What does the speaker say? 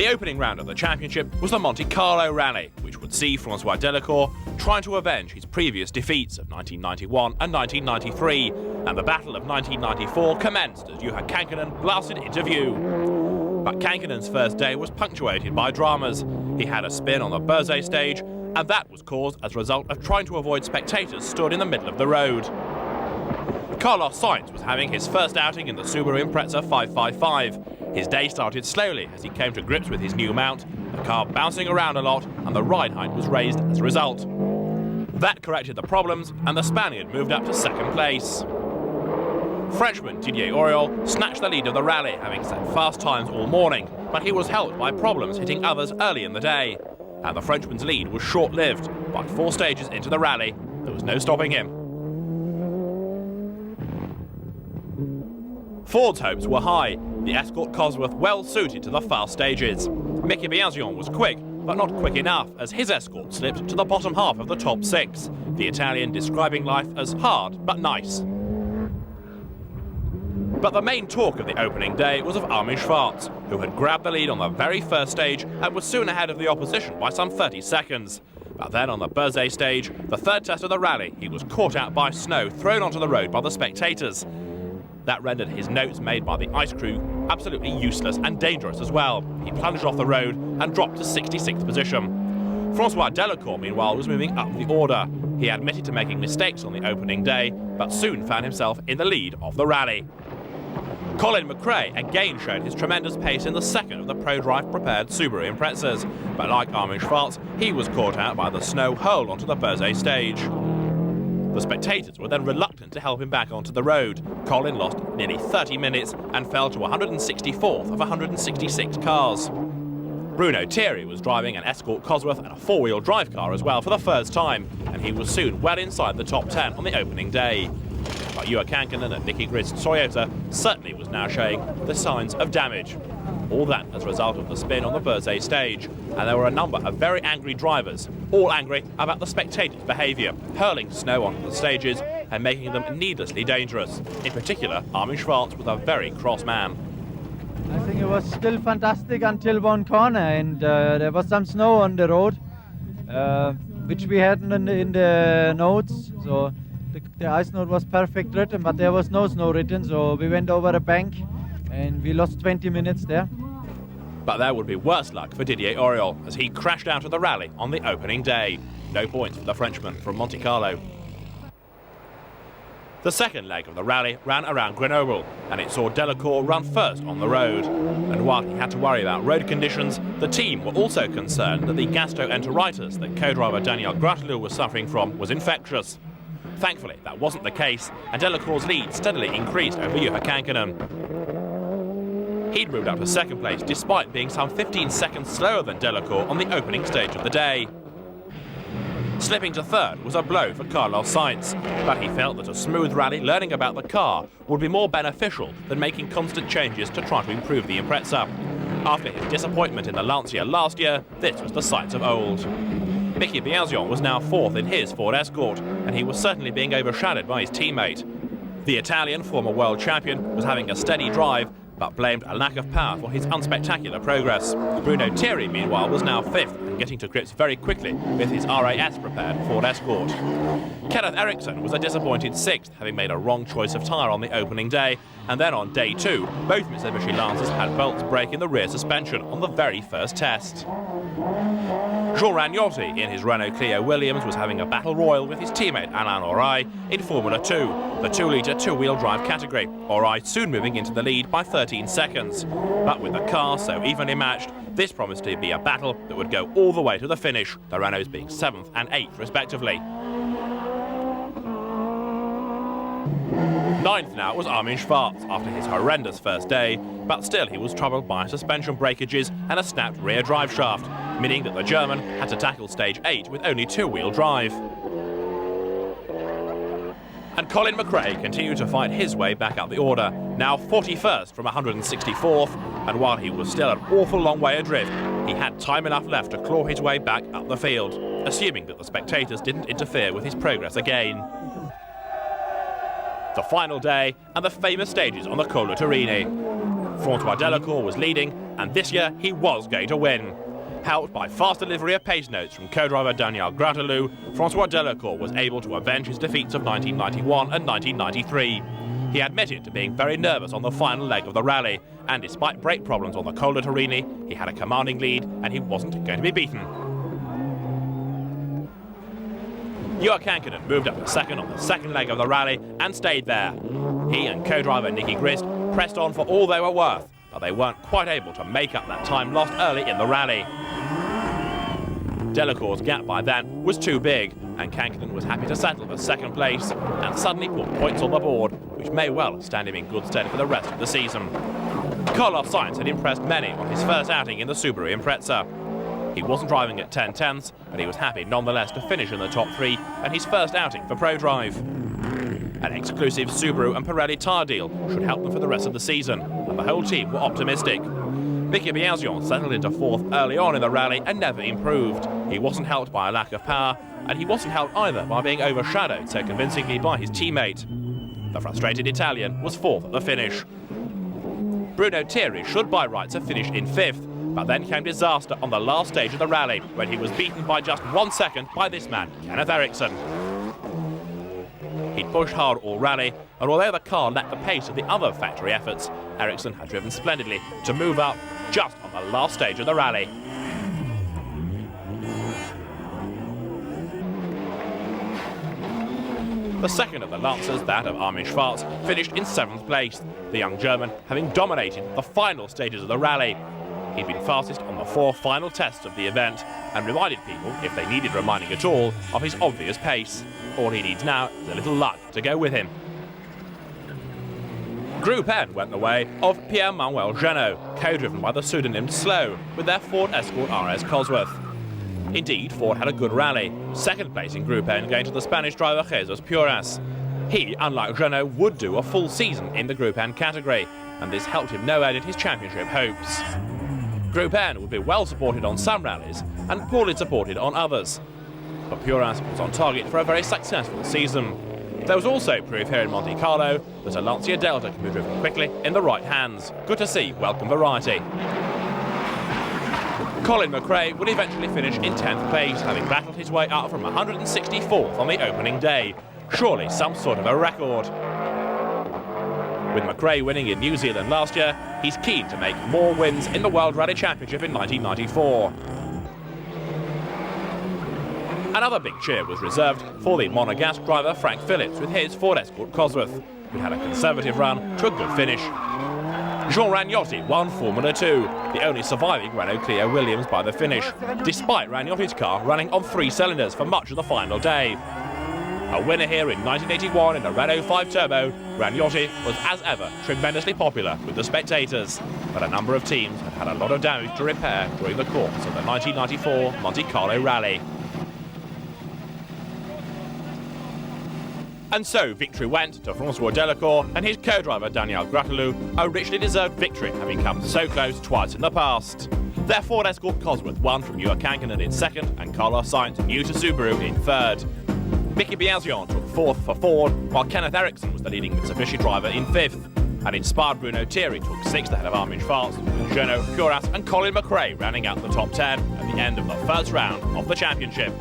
The opening round of the championship was the Monte Carlo Rally, which would see Francois Delacour trying to avenge his previous defeats of 1991 and 1993, and the battle of 1994 commenced as Juha Kankkunen blasted into view. But Kankkunen's first day was punctuated by dramas. He had a spin on the Berzé stage, and that was caused as a result of trying to avoid spectators stood in the middle of the road. Carlos Sainz was having his first outing in the Subaru Impreza 555. His day started slowly as he came to grips with his new mount, the car bouncing around a lot, and the ride height was raised as a result. That corrected the problems, and the Spaniard moved up to second place. Frenchman Didier Auriol snatched the lead of the rally, having set fast times all morning, but he was helped by problems hitting others early in the day. And the Frenchman's lead was short-lived. By 4 stages into the rally, there was no stopping him. Ford's hopes were high, the Escort Cosworth well suited to the fast stages. Mickey Biasion was quick, but not quick enough, as his Escort slipped to the bottom half of the top 6, the Italian describing life as hard but nice. But the main talk of the opening day was of Armin Schwarz, who had grabbed the lead on the very first stage and was soon ahead of the opposition by some 30 seconds. But then on the Berzé stage, the third test of the rally, he was caught out by snow thrown onto the road by the spectators. That rendered his notes made by the ice crew absolutely useless and dangerous as well. He plunged off the road and dropped to 66th position. Francois Delacour, meanwhile, was moving up the order. He admitted to making mistakes on the opening day, but soon found himself in the lead of the rally. Colin McRae again showed his tremendous pace in the second of the ProDrive prepared Subaru Imprezas, but like Armin Schwarz, he was caught out by the snow hurled onto the Berzé stage. The spectators were then reluctant to help him back onto the road. Colin lost nearly 30 minutes and fell to 164th of 166 cars. Bruno Thierry was driving an Escort Cosworth and a 4-wheel drive car as well for the first time, and he was soon well inside the top 10 on the opening day. But Juha Kankkunen and Nicky Grist's Toyota certainly was now showing the signs of damage. All that as a result of the spin on the Berzé stage, and there were a number of very angry drivers, all angry about the spectators' behaviour, hurling snow onto the stages and making them needlessly dangerous. In particular, Armin Schwarz was a very cross man. I think it was still fantastic until one corner, and there was some snow on the road, which we had in the notes. So the ice note was perfect written, but there was no snow written, so we went over a bank and we lost 20 minutes there. But there would be worse luck for Didier Auriol as he crashed out of the rally on the opening day. No points for the Frenchman from Monte Carlo. The second leg of the rally ran around Grenoble, and it saw Delacour run first on the road. And while he had to worry about road conditions, the team were also concerned that the gastroenteritis that co-driver Daniel Gratelou was suffering from was infectious. Thankfully, that wasn't the case, and Delacour's lead steadily increased over Juha Kankkunen. He'd moved up to second place despite being some 15 seconds slower than Delacour on the opening stage of the day. Slipping to third was a blow for Carlos Sainz, but he felt that a smooth rally learning about the car would be more beneficial than making constant changes to try to improve the Impreza. After his disappointment in the Lancia last year, this was the Sainz of old. Mickey Biasion was now fourth in his Ford Escort, and he was certainly being overshadowed by his teammate. The Italian, former world champion, was having a steady drive, but blamed a lack of power for his unspectacular progress. Bruno Thierry, meanwhile, was now fifth and getting to grips very quickly with his RAS-prepared Ford Escort. Kenneth Eriksson was a disappointed sixth, having made a wrong choice of tyre on the opening day, and then on day 2, both Mitsubishi Lancers had belts break in the rear suspension on the very first test. Jean Ragnotti, in his Renault Clio Williams, was having a battle royal with his teammate Alain Orai in Formula 2, the 2-litre 2-wheel drive category. Orai soon moving into the lead by 13 seconds. But with the car so evenly matched, this promised to be a battle that would go all the way to the finish, the Renaults being 7th and 8th respectively. Ninth now was Armin Schwarz after his horrendous first day, but still he was troubled by suspension breakages and a snapped rear drive shaft, meaning that the German had to tackle stage 8 with only 2-wheel drive. And Colin McRae continued to fight his way back up the order, now 41st from 164th, and while he was still an awful long way adrift, he had time enough left to claw his way back up the field, assuming that the spectators didn't interfere with his progress again. The final day and the famous stages on the Colo Torini. Francois Delacour was leading, and this year he was going to win. Helped by fast delivery of pace notes from co-driver Daniel Gratelou, Francois Delacour was able to avenge his defeats of 1991 and 1993. He admitted to being very nervous on the final leg of the rally, and despite brake problems on the Col de Torini, he had a commanding lead and he wasn't going to be beaten. Johan Kankkunen moved up to second on the second leg of the rally and stayed there. He and co-driver Nicky Grist pressed on for all they were worth, but they weren't quite able to make up that time lost early in the rally. Delacour's gap by then was too big, and Kankkunen was happy to settle for second place and suddenly put points on the board, which may well stand him in good stead for the rest of the season. Carlos Sainz had impressed many on his first outing in the Subaru Impreza. He wasn't driving at 10/10ths, but he was happy nonetheless to finish in the top three and his first outing for ProDrive. An exclusive Subaru and Pirelli tyre deal should help them for the rest of the season, and the whole team were optimistic. Vicky Biazion settled into fourth early on in the rally and never improved. He wasn't helped by a lack of power, and he wasn't helped either by being overshadowed so convincingly by his teammate. The frustrated Italian was fourth at the finish. Bruno Thierry should by rights have finished in fifth, but then came disaster on the last stage of the rally when he was beaten by just 1 second by this man, Kenneth Eriksson. He'd pushed hard all rally, and although the car lacked the pace of the other factory efforts, Eriksson had driven splendidly to move up just on the last stage of the rally. The second of the Lancers, that of Armin Schwarz, finished in 7th place, the young German having dominated the final stages of the rally. He'd been fastest on the 4 final tests of the event and reminded people, if they needed reminding at all, of his obvious pace. All he needs now is a little luck to go with him. Group N went the way of Pierre-Manuel Jeannot, co-driven by the pseudonym Slow, with their Ford Escort RS Cosworth. Indeed, Ford had a good rally, second place in Group N going to the Spanish driver Jesus Puras. He, unlike Jeannot, would do a full season in the Group N category, and this helped him no end in his championship hopes. Group N would be well supported on some rallies and poorly supported on others. But Puras was on target for a very successful season. There was also proof here in Monte Carlo that a Lancia Delta can be driven quickly in the right hands. Good to see welcome variety. Colin McRae would eventually finish in 10th place, having battled his way up from 164th on the opening day. Surely some sort of a record. With McRae winning in New Zealand last year, he's keen to make more wins in the World Rally Championship in 1994. Another big cheer was reserved for the Monegasque driver Frank Phillips with his Ford Escort Cosworth, who had a conservative run to a good finish. Jean Ragnotti won Formula 2, the only surviving Renault Clio Williams by the finish, despite Ragnotti's car running on 3 cylinders for much of the final day. A winner here in 1981 in the Renault 5 Turbo, Ragnotti was as ever tremendously popular with the spectators, but a number of teams had had a lot of damage to repair during the course of the 1994 Monte Carlo Rally. And so victory went to Francois Delacour and his co-driver Daniel Gratelou, a richly deserved victory having come so close twice in the past. Their Ford Escort Cosworth won from Johan Kankkunen in second and Carlos Sainz, new to Subaru, in third. Vicky Biazion took fourth for Ford, while Kenneth Eriksson was the leading Mitsubishi driver in fifth. And inspired Bruno Thierry took sixth ahead of Armin Schwarz, with Jeannot, Puras and Colin McRae rounding out the top 10 at the end of the first round of the championship.